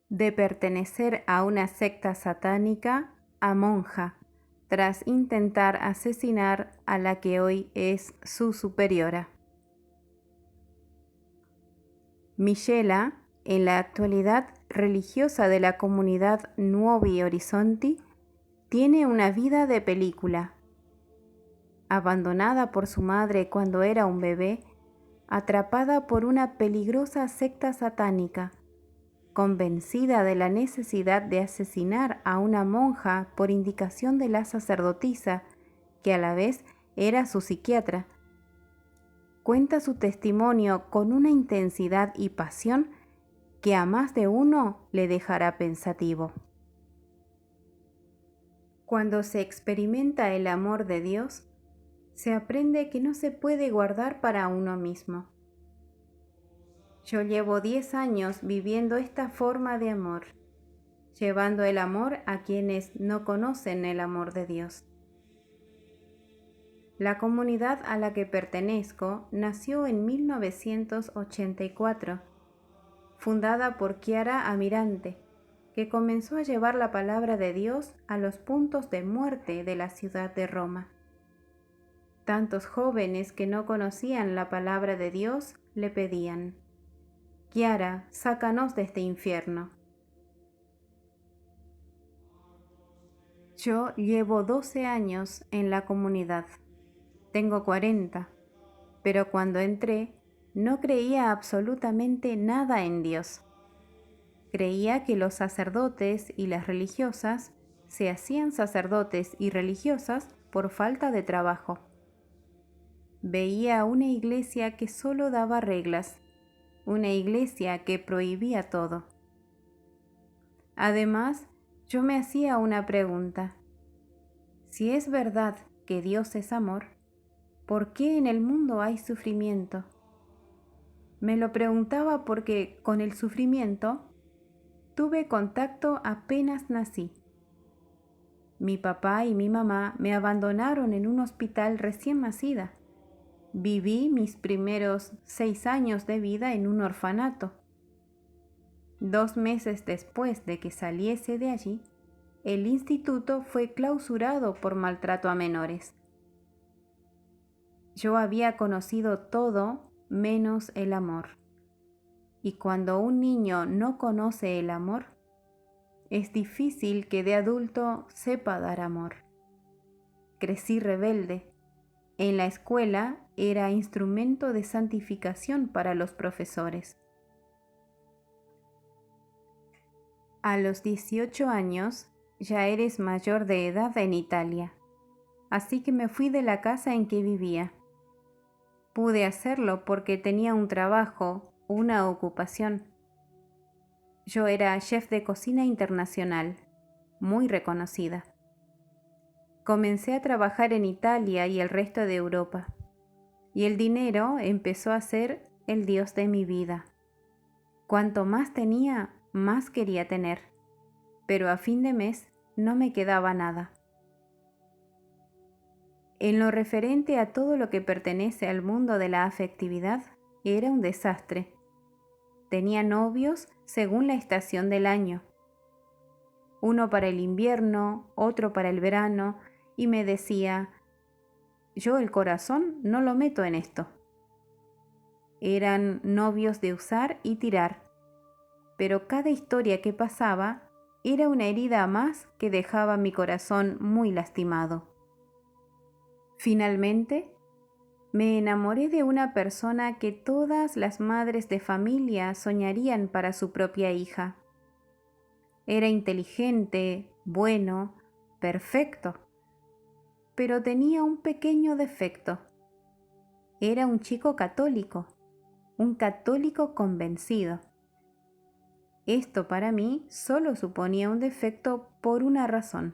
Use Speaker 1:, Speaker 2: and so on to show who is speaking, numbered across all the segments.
Speaker 1: de pertenecer a una secta satánica a monja, tras intentar asesinar a la que hoy es su superiora. Michela, en la actualidad religiosa de la comunidad Nuovi Horizonti, tiene una vida de película. Abandonada por su madre cuando era un bebé, atrapada por una peligrosa secta satánica, convencida de la necesidad de asesinar a una monja por indicación de la sacerdotisa, que a la vez era su psiquiatra. Cuenta su testimonio con una intensidad y pasión que a más de uno le dejará pensativo. Cuando se experimenta el amor de Dios, se aprende que no se puede guardar para uno mismo. Yo llevo 10 años viviendo esta forma de amor, llevando el amor a quienes no conocen el amor de Dios. La comunidad a la que pertenezco nació en 1984, fundada por Chiara Amirante, que comenzó a llevar la palabra de Dios a los puntos de muerte de la ciudad de Roma. Tantos jóvenes que no conocían la palabra de Dios le pedían: Chiara, sácanos de este infierno. Yo llevo 12 años en la comunidad. Tengo 40, pero cuando entré no creía absolutamente nada en Dios. Creía que los sacerdotes y las religiosas se hacían sacerdotes y religiosas por falta de trabajo. Veía una iglesia que solo daba reglas, una iglesia que prohibía todo. Además, yo me hacía una pregunta. Si es verdad que Dios es amor, ¿por qué en el mundo hay sufrimiento? Me lo preguntaba porque con el sufrimiento tuve contacto apenas nací. Mi papá y mi mamá me abandonaron en un hospital recién nacida. Viví mis primeros 6 años de vida en un orfanato. 2 meses después de que saliese de allí, el instituto fue clausurado por maltrato a menores. Yo había conocido todo menos el amor. Y cuando un niño no conoce el amor, es difícil que de adulto sepa dar amor. Crecí rebelde. En la escuela era instrumento de santificación para los profesores. A los 18 años ya eres mayor de edad en Italia, así que me fui de la casa en que vivía. Pude hacerlo porque tenía un trabajo, una ocupación. Yo era chef de cocina internacional, muy reconocida. Comencé a trabajar en Italia y el resto de Europa, y el dinero empezó a ser el Dios de mi vida. Cuanto más tenía, más quería tener, pero a fin de mes no me quedaba nada. En lo referente a todo lo que pertenece al mundo de la afectividad, era un desastre. Tenía novios según la estación del año. Uno para el invierno, otro para el verano, y me decía, yo el corazón no lo meto en esto. Eran novios de usar y tirar, pero cada historia que pasaba era una herida más que dejaba mi corazón muy lastimado. Finalmente, me enamoré de una persona que todas las madres de familia soñarían para su propia hija. Era inteligente, bueno, perfecto, pero tenía un pequeño defecto. Era un chico católico, un católico convencido. Esto para mí solo suponía un defecto por una razón.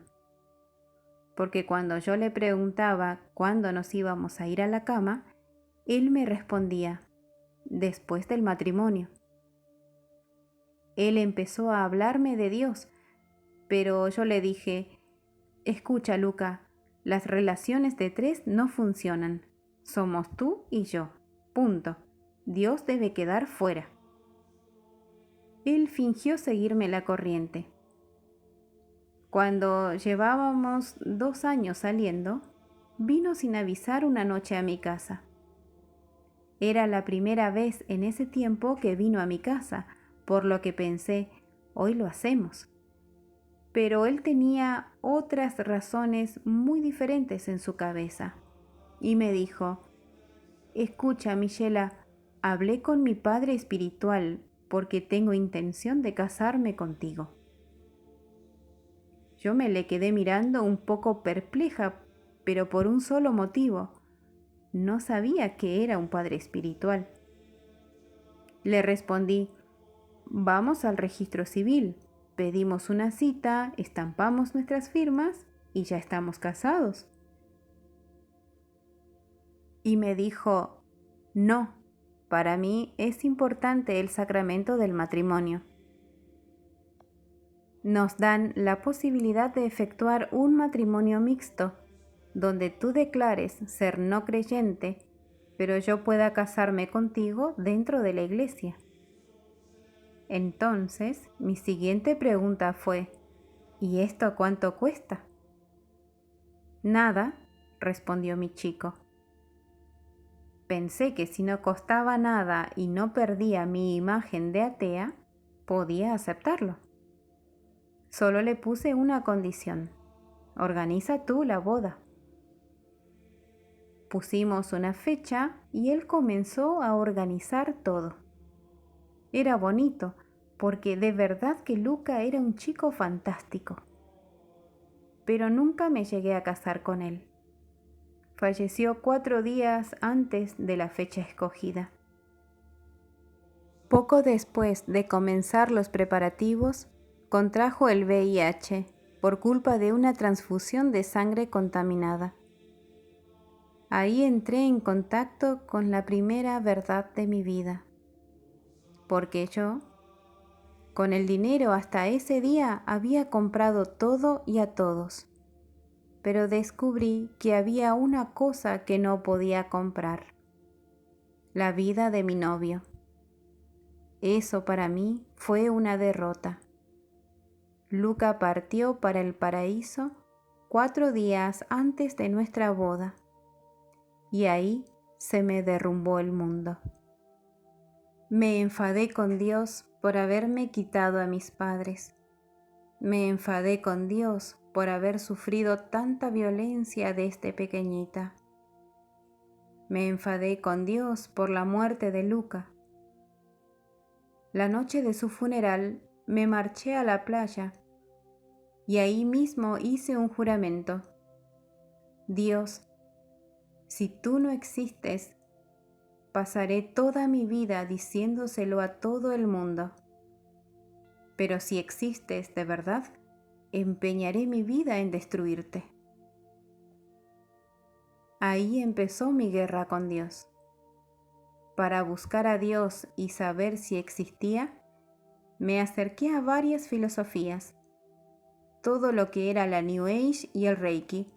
Speaker 1: Porque cuando yo le preguntaba cuándo nos íbamos a ir a la cama, él me respondía, después del matrimonio. Él empezó a hablarme de Dios, pero yo le dije, escucha Luca, las relaciones de 3 no funcionan. Somos tú y yo. Punto. Dios debe quedar fuera. Él fingió seguirme la corriente. Cuando llevábamos 2 años saliendo, vino sin avisar una noche a mi casa. Era la primera vez en ese tiempo que vino a mi casa, por lo que pensé, hoy lo hacemos. Pero él tenía otras razones muy diferentes en su cabeza. Y me dijo, escucha, Michela, hablé con mi padre espiritual porque tengo intención de casarme contigo. Yo me le quedé mirando un poco perpleja, pero por un solo motivo. No sabía que era un padre espiritual. Le respondí, vamos al registro civil, pedimos una cita, estampamos nuestras firmas y ya estamos casados. Y me dijo, no, para mí es importante el sacramento del matrimonio. Nos dan la posibilidad de efectuar un matrimonio mixto, donde tú declares ser no creyente, pero yo pueda casarme contigo dentro de la iglesia. Entonces, mi siguiente pregunta fue, ¿y esto cuánto cuesta? Nada, respondió mi chico. Pensé que si no costaba nada y no perdía mi imagen de atea, podía aceptarlo. Solo le puse una condición. Organiza tú la boda. Pusimos una fecha y él comenzó a organizar todo. Era bonito, porque de verdad que Luca era un chico fantástico. Pero nunca me llegué a casar con él. Falleció 4 días antes de la fecha escogida. Poco después de comenzar los preparativos, contrajo el VIH por culpa de una transfusión de sangre contaminada. Ahí entré en contacto con la primera verdad de mi vida, porque yo, con el dinero hasta ese día, había comprado todo y a todos, pero descubrí que había una cosa que no podía comprar: la vida de mi novio. Eso para mí fue una derrota. Luca partió para el paraíso 4 días antes de nuestra boda, y ahí se me derrumbó el mundo. Me enfadé con Dios por haberme quitado a mis padres. Me enfadé con Dios por haber sufrido tanta violencia desde pequeñita. Me enfadé con Dios por la muerte de Luca. La noche de su funeral me marché a la playa y ahí mismo hice un juramento. Dios, si tú no existes, pasaré toda mi vida diciéndoselo a todo el mundo. Pero si existes de verdad, empeñaré mi vida en destruirte. Ahí empezó mi guerra con Dios. Para buscar a Dios y saber si existía, me acerqué a varias filosofías, todo lo que era la New Age y el Reiki,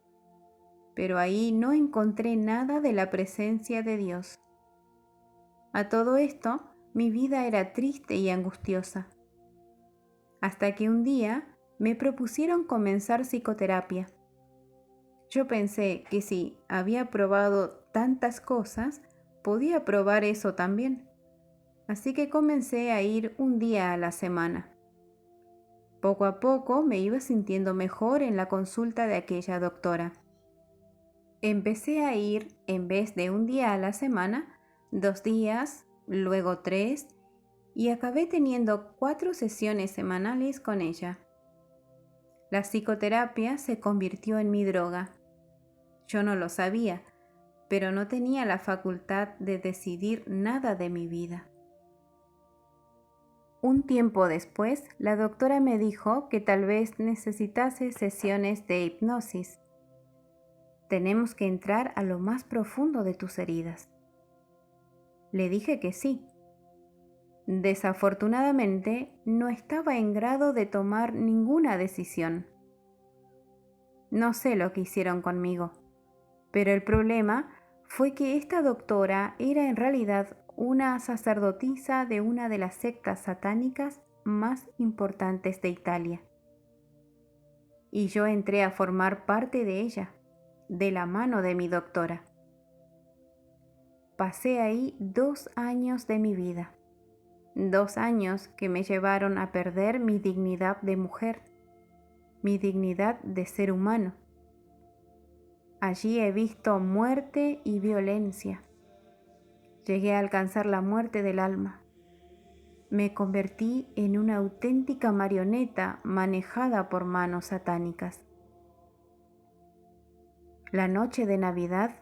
Speaker 1: pero ahí no encontré nada de la presencia de Dios. A todo esto, mi vida era triste y angustiosa, hasta que un día me propusieron comenzar psicoterapia. Yo pensé que si había probado tantas cosas, podía probar eso también. Así que comencé a ir un día a la semana. Poco a poco me iba sintiendo mejor en la consulta de aquella doctora. Empecé a ir, en vez de un día a la semana, 2 días, luego 3, y acabé teniendo 4 sesiones semanales con ella. La psicoterapia se convirtió en mi droga. Yo no lo sabía, pero no tenía la facultad de decidir nada de mi vida. Un tiempo después, la doctora me dijo que tal vez necesitase sesiones de hipnosis. Tenemos que entrar a lo más profundo de tus heridas. Le dije que sí. Desafortunadamente, no estaba en grado de tomar ninguna decisión. No sé lo que hicieron conmigo, pero el problema fue que esta doctora era en realidad una sacerdotisa de una de las sectas satánicas más importantes de Italia. Y yo entré a formar parte de ella, de la mano de mi doctora. Pasé ahí 2 años de mi vida, 2 años que me llevaron a perder mi dignidad de mujer, mi dignidad de ser humano. Allí he visto muerte y violencia. Llegué a alcanzar la muerte del alma. Me convertí en una auténtica marioneta manejada por manos satánicas. La noche de Navidad,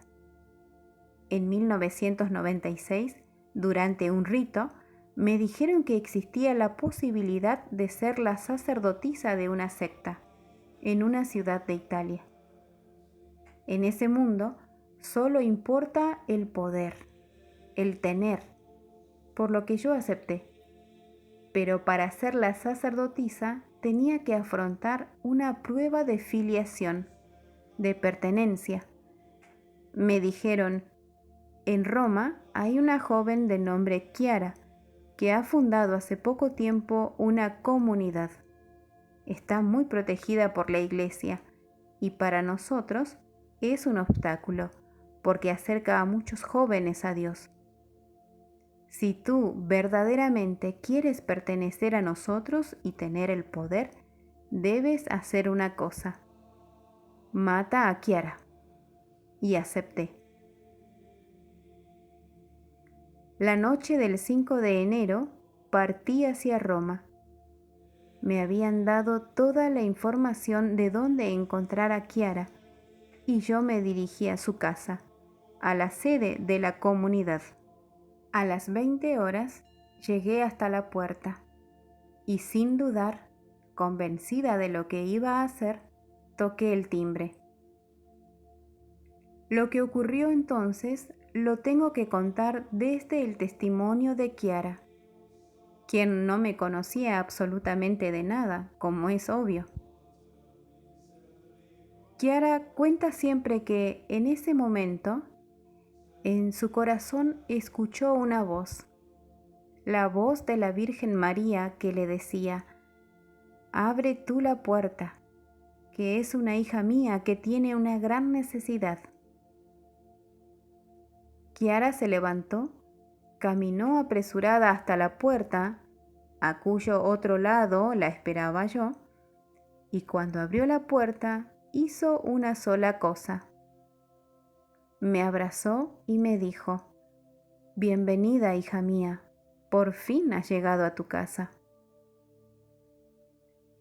Speaker 1: en 1996, durante un rito, me dijeron que existía la posibilidad de ser la sacerdotisa de una secta en una ciudad de Italia. En ese mundo solo importa el poder, el tener, por lo que yo acepté. Pero para ser la sacerdotisa tenía que afrontar una prueba de filiación, de pertenencia. Me dijeron, en Roma hay una joven de nombre Chiara que ha fundado hace poco tiempo una comunidad. Está muy protegida por la iglesia y para nosotros es un obstáculo porque acerca a muchos jóvenes a Dios. Si tú verdaderamente quieres pertenecer a nosotros y tener el poder, debes hacer una cosa. Mata a Chiara. Y acepté. La noche del 5 de enero partí hacia Roma. Me habían dado toda la información de dónde encontrar a Chiara y yo me dirigí a su casa, a la sede de la comunidad. A las 20 horas llegué hasta la puerta y sin dudar, convencida de lo que iba a hacer, toqué el timbre. Lo que ocurrió entonces lo tengo que contar desde el testimonio de Chiara, quien no me conocía absolutamente de nada, como es obvio. Chiara cuenta siempre que en ese momento, en su corazón escuchó una voz, la voz de la Virgen María que le decía, «Abre tú la puerta, que es una hija mía que tiene una gran necesidad». Chiara se levantó, caminó apresurada hasta la puerta, a cuyo otro lado la esperaba yo, y cuando abrió la puerta hizo una sola cosa. Me abrazó y me dijo, «Bienvenida, hija mía, por fin has llegado a tu casa».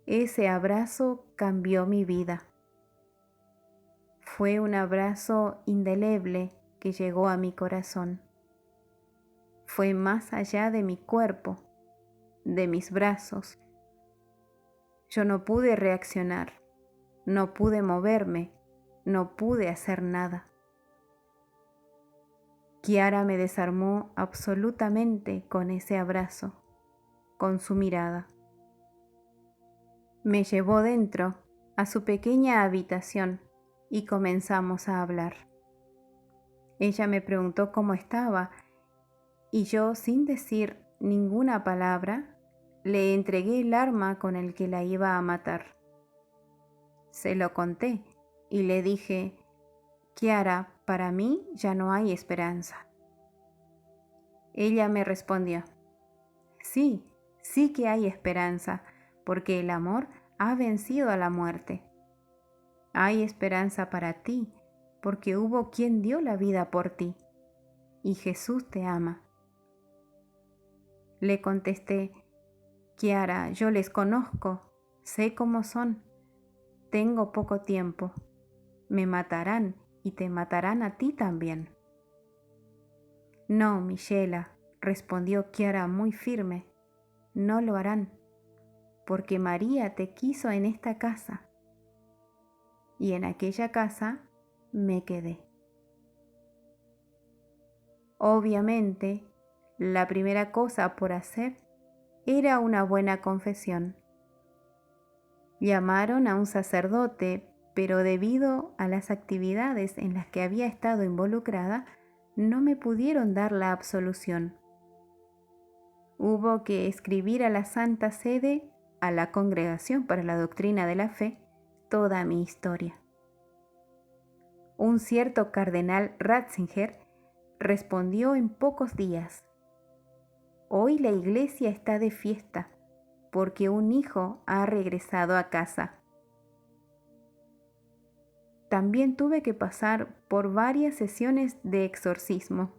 Speaker 1: Ese abrazo cambió mi vida. Fue un abrazo indeleble que llegó a mi corazón. Fue más allá de mi cuerpo, de mis brazos. Yo no pude reaccionar, no pude moverme, no pude hacer nada. Chiara me desarmó absolutamente con ese abrazo, con su mirada. Me llevó dentro, a su pequeña habitación, y comenzamos a hablar. Ella me preguntó cómo estaba, y yo, sin decir ninguna palabra, le entregué el arma con el que la iba a matar. Se lo conté y le dije, «Chiara, para mí ya no hay esperanza». Ella me respondió, «Sí, sí que hay esperanza, porque el amor ha vencido a la muerte. Hay esperanza para ti, porque hubo quien dio la vida por ti, y Jesús te ama». Le contesté, «Chiara, yo les conozco, sé cómo son, tengo poco tiempo, me matarán y te matarán a ti también». «No, Michela», respondió Chiara muy firme, «no lo harán, porque María te quiso en esta casa». Y en aquella casa me quedé. Obviamente, la primera cosa por hacer era una buena confesión. Llamaron a un sacerdote, pero debido a las actividades en las que había estado involucrada, no me pudieron dar la absolución. hubo que escribir a la Santa Sede, a la Congregación para la Doctrina de la Fe, toda mi historia. Un cierto cardenal Ratzinger respondió en pocos días: «Hoy la iglesia está de fiesta porque un hijo ha regresado a casa». También tuve que pasar por varias sesiones de exorcismo.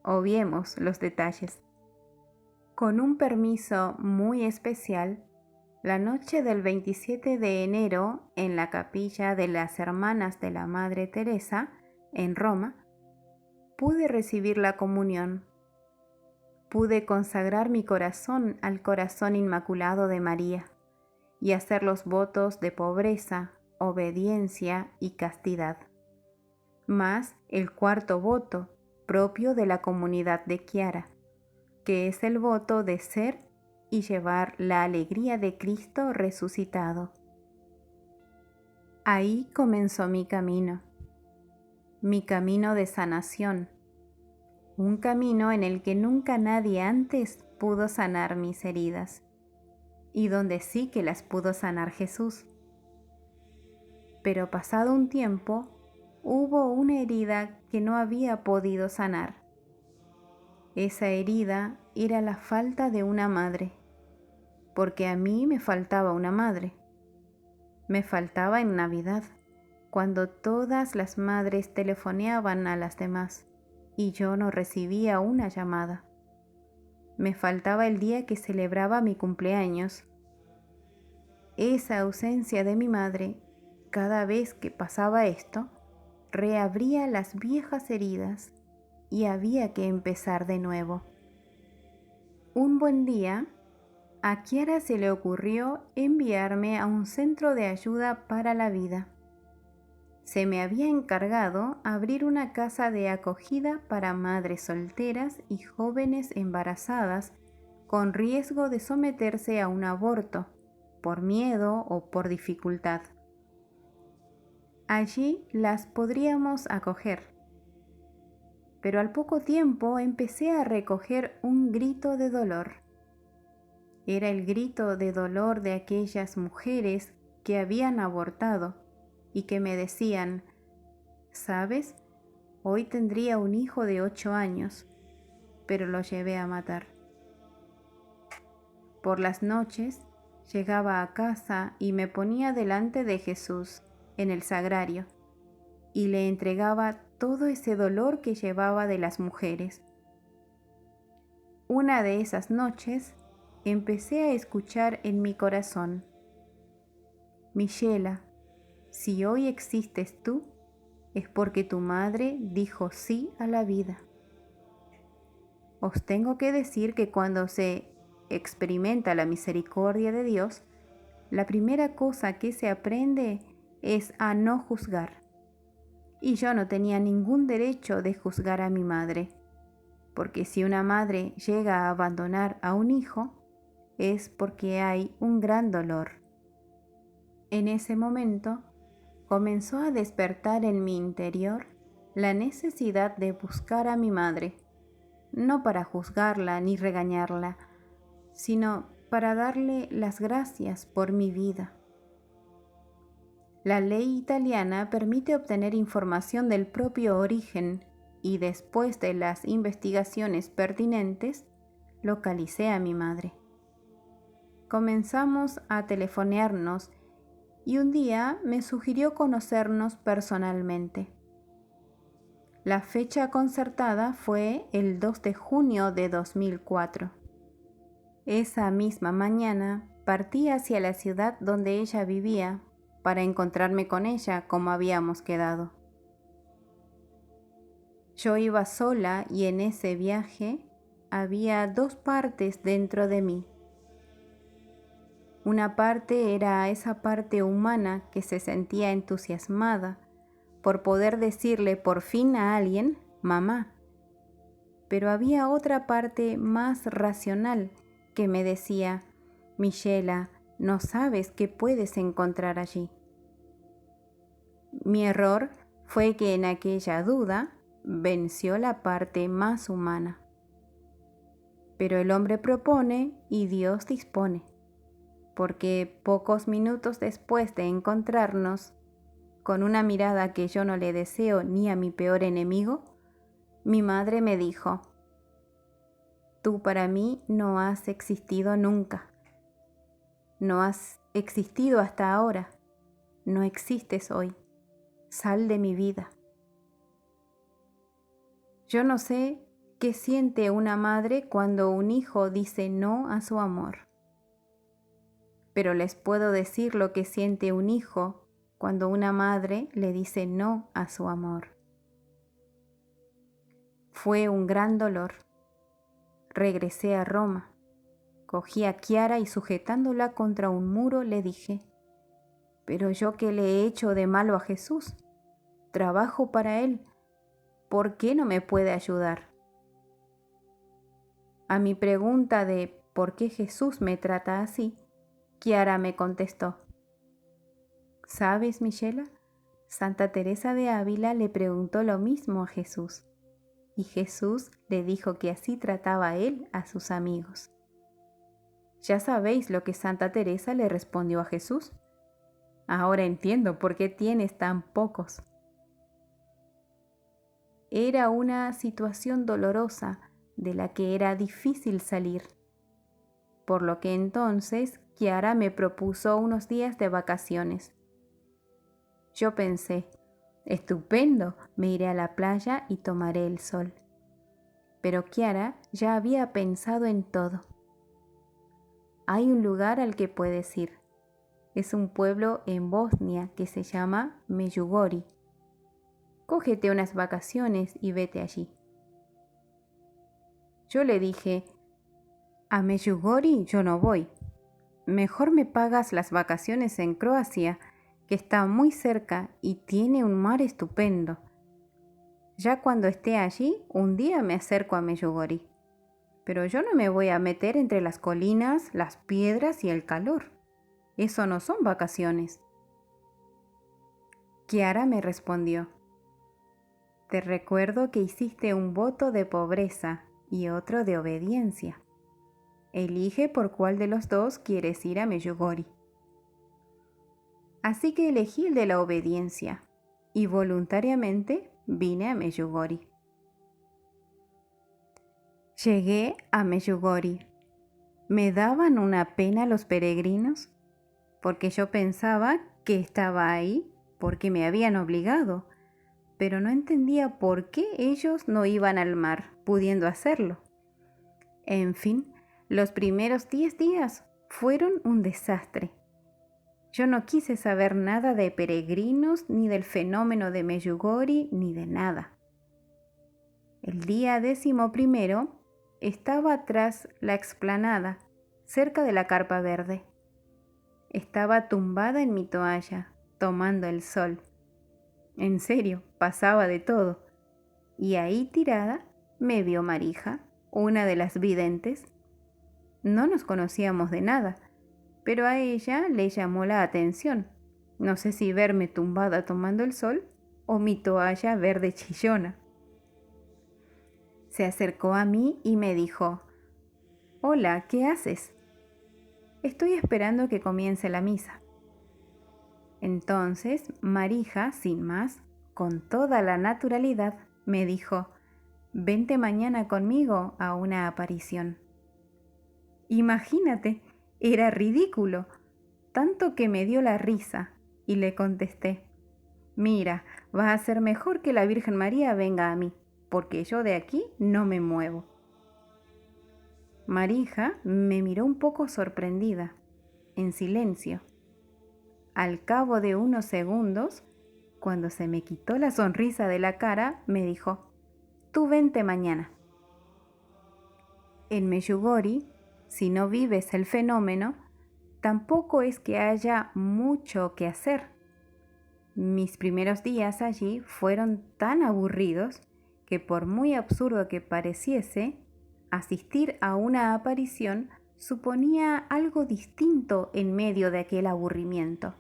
Speaker 1: Obviemos los detalles. Con un permiso muy especial, la noche del 27 de enero, en la capilla de las Hermanas de la Madre Teresa, en Roma, pude recibir la comunión. Pude consagrar mi corazón al corazón inmaculado de María y hacer los votos de pobreza, obediencia y castidad, más el cuarto voto, propio de la comunidad de Chiara, que es el voto de ser y llevar la alegría de Cristo resucitado. Ahí comenzó mi camino de sanación, un camino en el que nunca nadie antes pudo sanar mis heridas, y donde sí que las pudo sanar Jesús. Pero pasado un tiempo, hubo una herida que no había podido sanar. Esa herida era la falta de una madre, porque a mí me faltaba una madre. Me faltaba en Navidad, cuando todas las madres telefoneaban a las demás y yo no recibía una llamada. Me faltaba el día que celebraba mi cumpleaños. Esa ausencia de mi madre, cada vez que pasaba esto, reabría las viejas heridas y había que empezar de nuevo. Un buen día, a Chiara se le ocurrió enviarme a un centro de ayuda para la vida. Se me había encargado abrir una casa de acogida para madres solteras y jóvenes embarazadas con riesgo de someterse a un aborto, por miedo o por dificultad. Allí las podríamos acoger. Pero al poco tiempo empecé a recoger un grito de dolor. Era el grito de dolor de aquellas mujeres que habían abortado y que me decían: «¿Sabes? Hoy tendría un hijo de 8 años, pero lo llevé a matar». Por las noches llegaba a casa y me ponía delante de Jesús en el sagrario y le entregaba todo ese dolor que llevaba de las mujeres. Una de esas noches empecé a escuchar en mi corazón: «Michela, si hoy existes tú, es porque tu madre dijo sí a la vida». Os tengo que decir que cuando se experimenta la misericordia de Dios, la primera cosa que se aprende es a no juzgar. Y yo no tenía ningún derecho de juzgar a mi madre, porque si una madre llega a abandonar a un hijo, es porque hay un gran dolor. En ese momento, comenzó a despertar en mi interior la necesidad de buscar a mi madre, no para juzgarla ni regañarla, sino para darle las gracias por mi vida. La ley italiana permite obtener información del propio origen y después de las investigaciones pertinentes, localicé a mi madre. Comenzamos a telefonearnos y un día me sugirió conocernos personalmente. La fecha concertada fue el 2 de junio de 2004. Esa misma mañana partí hacia la ciudad donde ella vivía para encontrarme con ella como habíamos quedado. Yo iba sola y en ese viaje había dos partes dentro de mí. Una parte era esa parte humana que se sentía entusiasmada por poder decirle por fin a alguien, mamá. Pero había otra parte más racional que me decía, Michela, no sabes qué puedes encontrar allí. Mi error fue que en aquella duda venció la parte más humana. Pero el hombre propone y Dios dispone, porque pocos minutos después de encontrarnos, con una mirada que yo no le deseo ni a mi peor enemigo, mi madre me dijo: tú para mí no has existido nunca, no has existido hasta ahora, no existes hoy, sal de mi vida. Yo no sé qué siente una madre cuando un hijo dice no a su amor, pero les puedo decir lo que siente un hijo cuando una madre le dice no a su amor. Fue un gran dolor. Regresé a Roma, cogí a Chiara y sujetándola contra un muro le dije: pero yo qué le he hecho de malo a Jesús, trabajo para él, ¿por qué no me puede ayudar? A mi pregunta de ¿por qué Jesús me trata así?, Chiara me contestó: ¿sabes, Michela? Santa Teresa de Ávila le preguntó lo mismo a Jesús, y Jesús le dijo que así trataba él a sus amigos. Ya sabéis lo que Santa Teresa le respondió a Jesús. Ahora entiendo por qué tienes tan pocos. Era una situación dolorosa de la que era difícil salir, por lo que entonces Chiara me propuso unos días de vacaciones. Yo pensé: estupendo, me iré a la playa y tomaré el sol. Pero Chiara ya había pensado en todo. Hay un lugar al que puedes ir. Es un pueblo en Bosnia que se llama Medjugorje. Cógete unas vacaciones y vete allí. Yo le dije: a Medjugorje yo no voy. Mejor me pagas las vacaciones en Croacia, que está muy cerca y tiene un mar estupendo. Ya cuando esté allí, un día me acerco a Medjugorje. Pero yo no me voy a meter entre las colinas, las piedras y el calor. Eso no son vacaciones. Chiara me respondió: te recuerdo que hiciste un voto de pobreza y otro de obediencia. Elige por cuál de los dos quieres ir a Medjugorje. Así que elegí el de la obediencia y voluntariamente vine a Medjugorje. Llegué a Medjugorje. Me daban una pena los peregrinos, porque yo pensaba que estaba ahí porque me habían obligado, pero no entendía por qué ellos no iban al mar, pudiendo hacerlo. En fin, los primeros 10 días fueron un desastre. Yo no quise saber nada de peregrinos, ni del fenómeno de Medjugorje, ni de nada. El día 11º estaba tras la explanada, cerca de la carpa verde. Estaba tumbada en mi toalla, tomando el sol. En serio, pasaba de todo. Y ahí tirada me vio Marija, una de las videntes. No nos conocíamos de nada, pero a ella le llamó la atención. No sé si verme tumbada tomando el sol o mi toalla verde chillona. Se acercó a mí y me dijo: hola, ¿qué haces? Estoy esperando que comience la misa. Entonces Marija, sin más, con toda la naturalidad, me dijo: vente mañana conmigo a una aparición. Imagínate, era ridículo, tanto que me dio la risa, y le contesté: mira, va a ser mejor que la Virgen María venga a mí, porque yo de aquí no me muevo. Marija me miró un poco sorprendida, en silencio. Al cabo de unos segundos, cuando se me quitó la sonrisa de la cara, me dijo: tú vente mañana. En Medjugorje, si no vives el fenómeno, tampoco es que haya mucho que hacer. Mis primeros días allí fueron tan aburridos que, por muy absurdo que pareciese, asistir a una aparición suponía algo distinto en medio de aquel aburrimiento.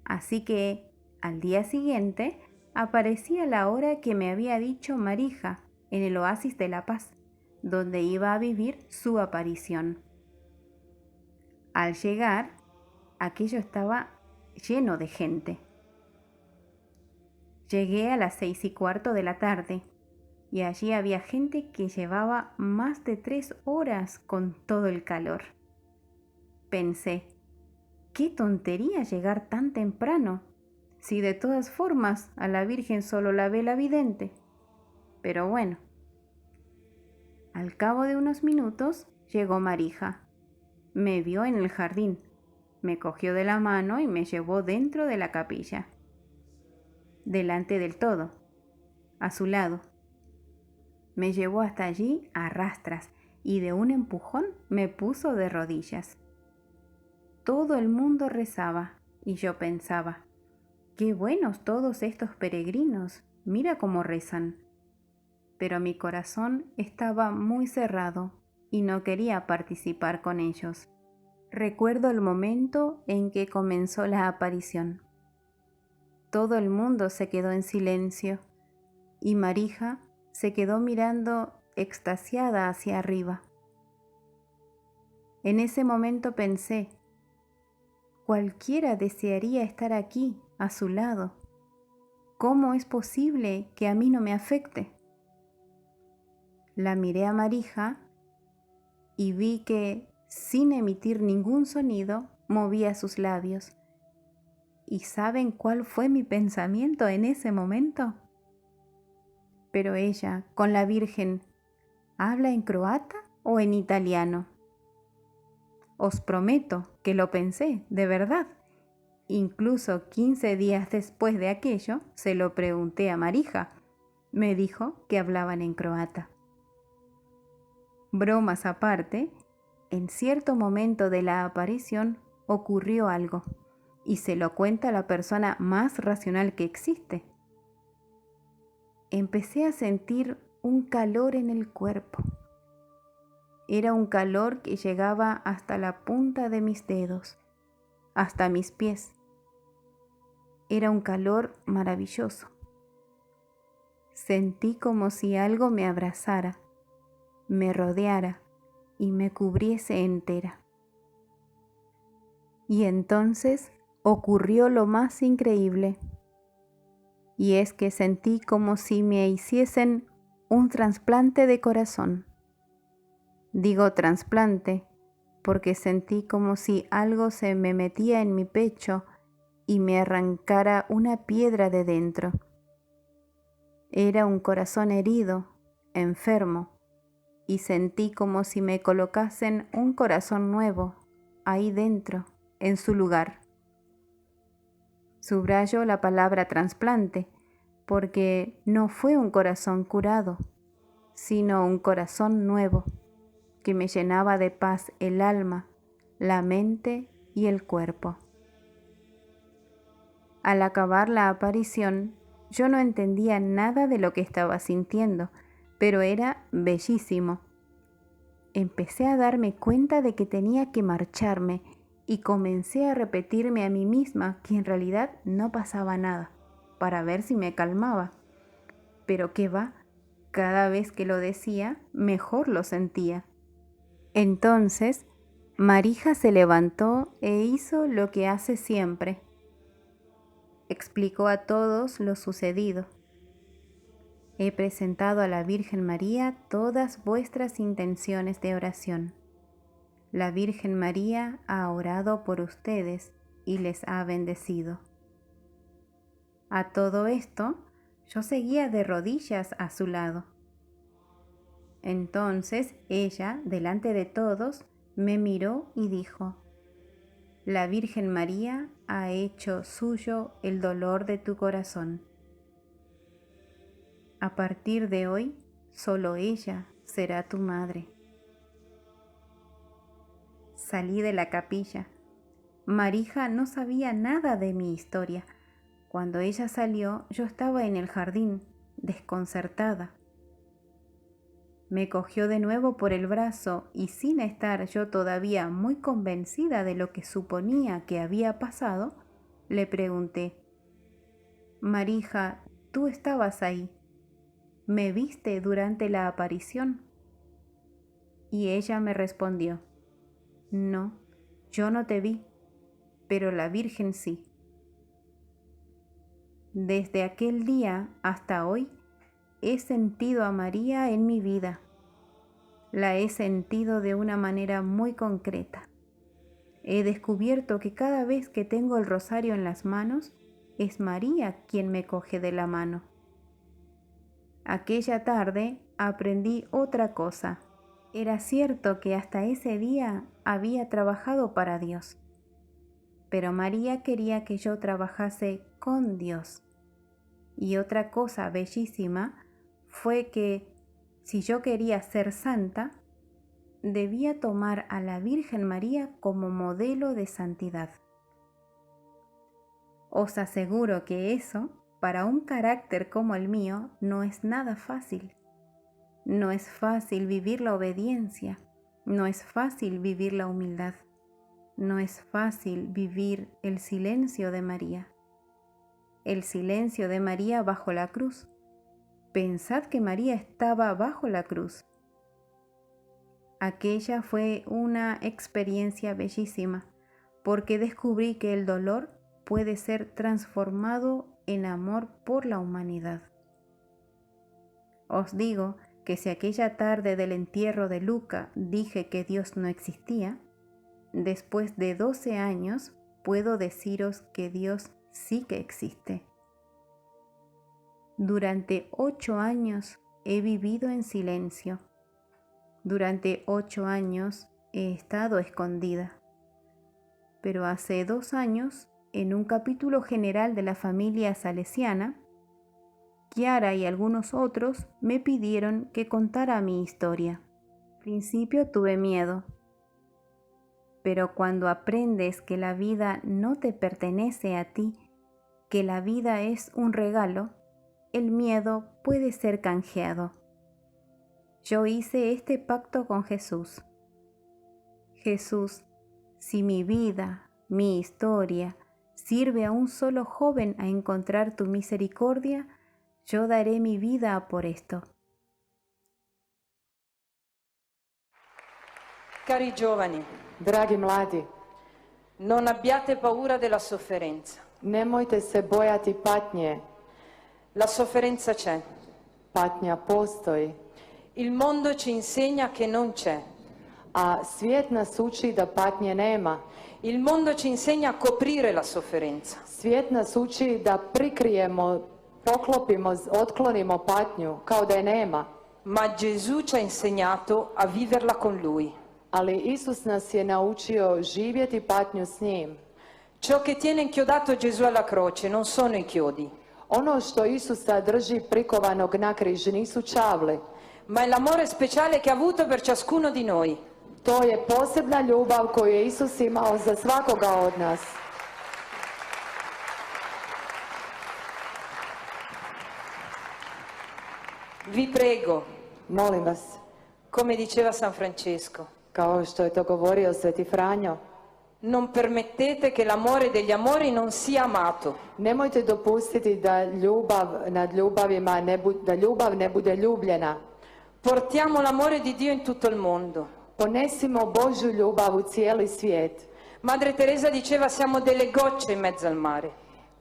Speaker 1: Así que, al día siguiente, aparecí a la hora que me había dicho Marija en el oasis de la paz, donde iba a vivir su aparición. Al llegar, aquello estaba lleno de gente. Llegué a las 6:15 de la tarde y allí había gente que llevaba más de 3 horas con todo el calor. Pensé, qué tontería llegar tan temprano, si de todas formas a la Virgen solo la ve la vidente. Pero bueno. Al cabo de unos minutos llegó Marija. Me vio en el jardín, me cogió de la mano y me llevó dentro de la capilla. Delante del todo, a su lado. Me llevó hasta allí a rastras y de un empujón me puso de rodillas. Todo el mundo rezaba y yo pensaba, qué buenos todos estos peregrinos, mira cómo rezan. Pero mi corazón estaba muy cerrado y no quería participar con ellos. Recuerdo el momento en que comenzó la aparición. Todo el mundo se quedó en silencio y Marija se quedó mirando extasiada hacia arriba. En ese momento pensé, cualquiera desearía estar aquí, a su lado. ¿Cómo es posible que a mí no me afecte? La miré a Marija y vi que, sin emitir ningún sonido, movía sus labios. ¿Y saben cuál fue mi pensamiento en ese momento? Pero ella, con la Virgen, ¿habla en croata o en italiano? Os prometo que lo pensé, de verdad. Incluso 15 días después de aquello, se lo pregunté a Marija. Me dijo que hablaban en croata. Bromas aparte, en cierto momento de la aparición ocurrió algo, y se lo cuenta la persona más racional que existe. Empecé a sentir un calor en el cuerpo. Era un calor que llegaba hasta la punta de mis dedos, hasta mis pies. Era un calor maravilloso. Sentí como si algo me abrazara, me rodeara y me cubriese entera. Y entonces ocurrió lo más increíble, y es que sentí como si me hiciesen un trasplante de corazón. Digo trasplante porque sentí como si algo se me metía en mi pecho y me arrancara una piedra de dentro. Era un corazón herido, enfermo, y sentí como si me colocasen un corazón nuevo ahí dentro, en su lugar. Subrayo la palabra trasplante, porque no fue un corazón curado, sino un corazón nuevo, que me llenaba de paz el alma, la mente y el cuerpo. Al acabar la aparición, yo no entendía nada de lo que estaba sintiendo, pero era bellísimo. Empecé a darme cuenta de que tenía que marcharme y comencé a repetirme a mí misma que en realidad no pasaba nada, para ver si me calmaba. Pero qué va, cada vez que lo decía, mejor lo sentía. Entonces, Marija se levantó e hizo lo que hace siempre. Explicó a todos lo sucedido. He presentado a la Virgen María todas vuestras intenciones de oración. La Virgen María ha orado por ustedes y les ha bendecido. A todo esto, yo seguía de rodillas a su lado. Entonces ella, delante de todos, me miró y dijo: La Virgen María ha hecho suyo el dolor de tu corazón. A partir de hoy, solo ella será tu madre. Salí de la capilla. Marija no sabía nada de mi historia. Cuando ella salió, yo estaba en el jardín, desconcertada. Me cogió de nuevo por el brazo y, sin estar yo todavía muy convencida de lo que suponía que había pasado, le pregunté: Marija, tú estabas ahí. ¿Me viste durante la aparición? Y ella me respondió: no, yo no te vi, pero la Virgen sí. Desde aquel día hasta hoy he sentido a María en mi vida. La he sentido de una manera muy concreta. He descubierto que cada vez que tengo el rosario en las manos, es María quien me coge de la mano. Aquella tarde aprendí otra cosa. Era cierto que hasta ese día había trabajado para Dios, pero María quería que yo trabajase con Dios. Y otra cosa bellísima fue que si yo quería ser santa, debía tomar a la Virgen María como modelo de santidad. Os aseguro que eso, para un carácter como el mío, no es nada fácil. No es fácil vivir la obediencia, no es fácil vivir la humildad, no es fácil vivir el silencio de María. El silencio de María bajo la cruz. Pensad que María estaba bajo la cruz. Aquella fue una experiencia bellísima, porque descubrí que el dolor puede ser transformado en amor por la humanidad. Os digo que si aquella tarde del entierro de Luca dije que Dios no existía, después de 12 años puedo deciros que Dios sí que existe. Durante 8 años he vivido en silencio. Durante 8 años he estado escondida. Pero hace 2 años, en un capítulo general de la familia salesiana, Chiara y algunos otros me pidieron que contara mi historia. Al principio tuve miedo, pero cuando aprendes que la vida no te pertenece a ti, que la vida es un regalo, el miedo puede ser canjeado. Yo hice este pacto con Jesús. Jesús, si mi vida, mi historia, sirve a un solo joven a encontrar tu misericordia, yo daré mi vida por esto.
Speaker 2: Cari giovani,
Speaker 3: Dragi mladi,
Speaker 2: non abbiate paura della sofferenza.
Speaker 3: nemojte se bojati patnje.
Speaker 2: La sofferenza c'è.
Speaker 3: Patnja postoji,
Speaker 2: Il mondo ci insegna che non c'è.
Speaker 3: a svijet nas uči da patnje nema.
Speaker 2: Il mondo ci insegna a coprire la sofferenza.
Speaker 3: Svijet nas uči da prikrijemo, poklopimo, otklonimo patnju kao da je nema.
Speaker 2: Ma Gesù ci ha insegnato a viverla con Lui.
Speaker 3: Ali Isus nas je naučio živjeti patnju s njim.
Speaker 2: Ciò che tiene inchiodato Gesù alla croce non sono i chiodi,
Speaker 3: Ono što Isusa drži prikovanog na križ nisu čavli.
Speaker 2: ma è l'amore speciale che ha avuto per ciascuno di noi.
Speaker 3: To je posebna ljubav koju je Isus imao za svakoga od nas.
Speaker 2: Vi prego,
Speaker 3: Molim vas,
Speaker 2: come diceva San Francesco,
Speaker 3: kao što je to govorio Sveti Franjo,
Speaker 2: non permettete che l'amore degli amori non sia amato.
Speaker 3: nemojte dopustiti da ljubav nad ljubavima da ljubav ne bude ljubljena.
Speaker 2: Portiamo l'amore di Dio in tutto il mondo.
Speaker 3: Ponesimo Božju ljubav u cijeli svijet.
Speaker 2: Madre Teresa diceva siamo delle gocce in mezzo al mare,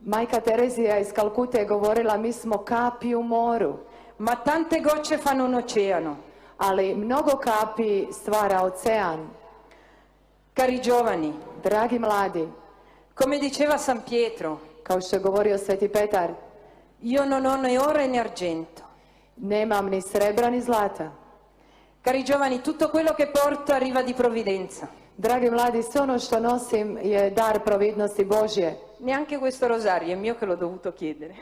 Speaker 3: Majka Terezija iz Kalkute je govorila mi smo kapi u moru,
Speaker 2: ma tante gocce fanno un oceano.
Speaker 3: ali mnogo kapi stvara ocean.
Speaker 2: Cari giovani,
Speaker 3: Dragi mladi,
Speaker 2: come diceva San Pietro,
Speaker 3: kao što je govorio Sveti Petar,
Speaker 2: io non ho né oro né argento.
Speaker 3: nemam ni srebra ni zlata.
Speaker 2: Cari giovani, tutto quello che porto arriva di provvidenza.
Speaker 3: Dragi mladi, sve ono što nosim je dar providnosti Božje.
Speaker 2: Neanche questo rosario è mio che l'ho dovuto chiedere.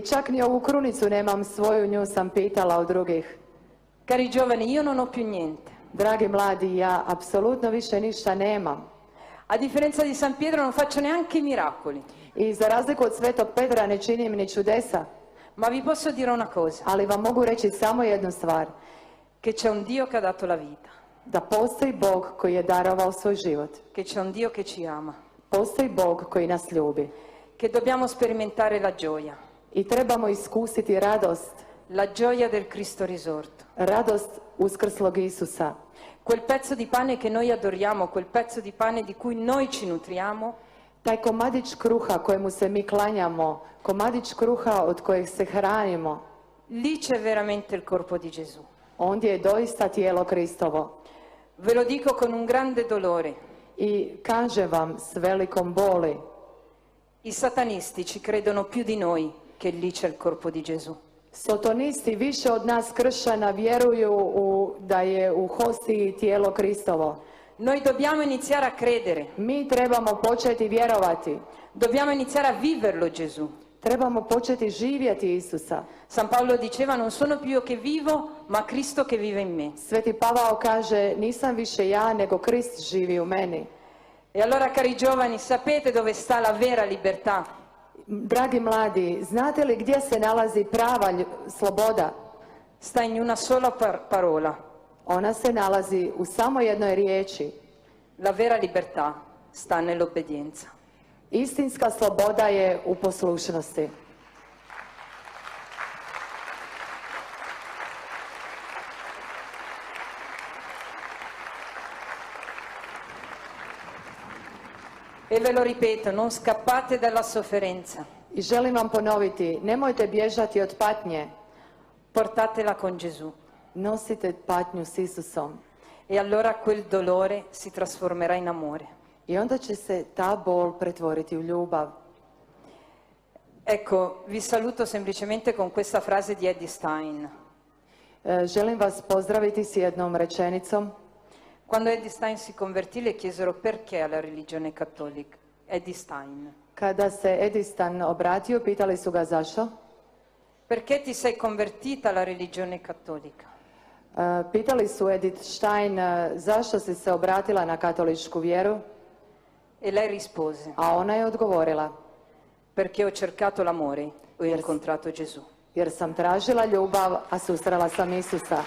Speaker 3: Čak ni ovu krunicu nemam svoju, nju sam pitala od drugih.
Speaker 2: Cari giovani, io non ho più niente.
Speaker 3: Dragi mladi, ja apsolutno više ništa nemam.
Speaker 2: A differenza di San Pietro non faccio neanche i miracoli.
Speaker 3: I za razliku od Svetog Petra ne činim ni čudesa,
Speaker 2: Ma vi posso dire una cosa,
Speaker 3: ali vam mogu reći samo jednu stvar.
Speaker 2: che c'è un Dio che ha dato la vita,
Speaker 3: Da postoji Bog koji je darovao svoj život.
Speaker 2: che c'è un Dio che ci ama,
Speaker 3: Postoji Bog koji nas ljubi.
Speaker 2: che dobbiamo sperimentare la gioia
Speaker 3: trebamo iskusiti radost
Speaker 2: del Cristo risorto.
Speaker 3: Radost uskrslog Isusa.
Speaker 2: quel pezzo di pane che noi adoriamo, quel pezzo di pane di cui noi ci nutriamo,
Speaker 3: Taj komadić kruha kojemu se mi klanjamo, komadić kruha od kojeg se hranimo,
Speaker 2: lì c'è veramente il corpo di Gesù.
Speaker 3: ondje je doista tijelo Kristovo.
Speaker 2: Ve lo dico con un grande dolore.
Speaker 3: I kažem vam s velikom boli,
Speaker 2: I satanisti ci credono più di noi che lì c'è il corpo di Gesù.
Speaker 3: sotonisti više od nas kršćana vjeruju da je u hostiji tijelo Kristovo.
Speaker 2: Noi dobbiamo iniziare a credere,
Speaker 3: Mi trebamo početi vjerovati,
Speaker 2: dobbiamo iniziare a viverlo Gesù.
Speaker 3: trebamo početi živjeti Isusa.
Speaker 2: San Paolo diceva non sono più io che vivo, ma Cristo che vive in me.
Speaker 3: Sveti Pavao kaže, nisam više ja, nego Krist živi u meni.
Speaker 2: E allora cari giovani, sapete dove sta la vera libertà?
Speaker 3: Dragi mladi, znate li gdje se nalazi prava sloboda?
Speaker 2: Sta in una sola parola.
Speaker 3: Ona se nalazi u samo jednoj riječi.
Speaker 2: La vera libertà sta nell'obbedienza.
Speaker 3: Istinska sloboda je u poslušnosti.
Speaker 2: E ve lo ripeto, non scappate dalla sofferenza,
Speaker 3: I želim vam ponoviti, nemojte bježati od patnje.
Speaker 2: portatela con Gesù.
Speaker 3: Nosite patnju s Isusom.
Speaker 2: E allora quel dolore si trasformerà in amore.
Speaker 3: I onda će se ta bol pretvoriti u ljubav.
Speaker 2: Ecco, vi saluto semplicemente con questa frase di Eddie Stein.
Speaker 3: Želim vas pozdraviti s jednom rečenicom.
Speaker 2: Quando Eddie Stein si convertì le chiesero perché alla religione cattolica. Eddie Stein.
Speaker 3: Kada se Edistan obratio, pitali su ga zašto.
Speaker 2: Perché ti sei convertita alla religione cattolica?
Speaker 3: Pitali su Edith Stein zašto si se obratila na katoličku vjeru,
Speaker 2: E lei rispose,
Speaker 3: a ona je odgovorila,
Speaker 2: perché ho cercato l'amore e ho incontrato Gesù.
Speaker 3: jer sam tražila ljubav, a susrela sam Isusa.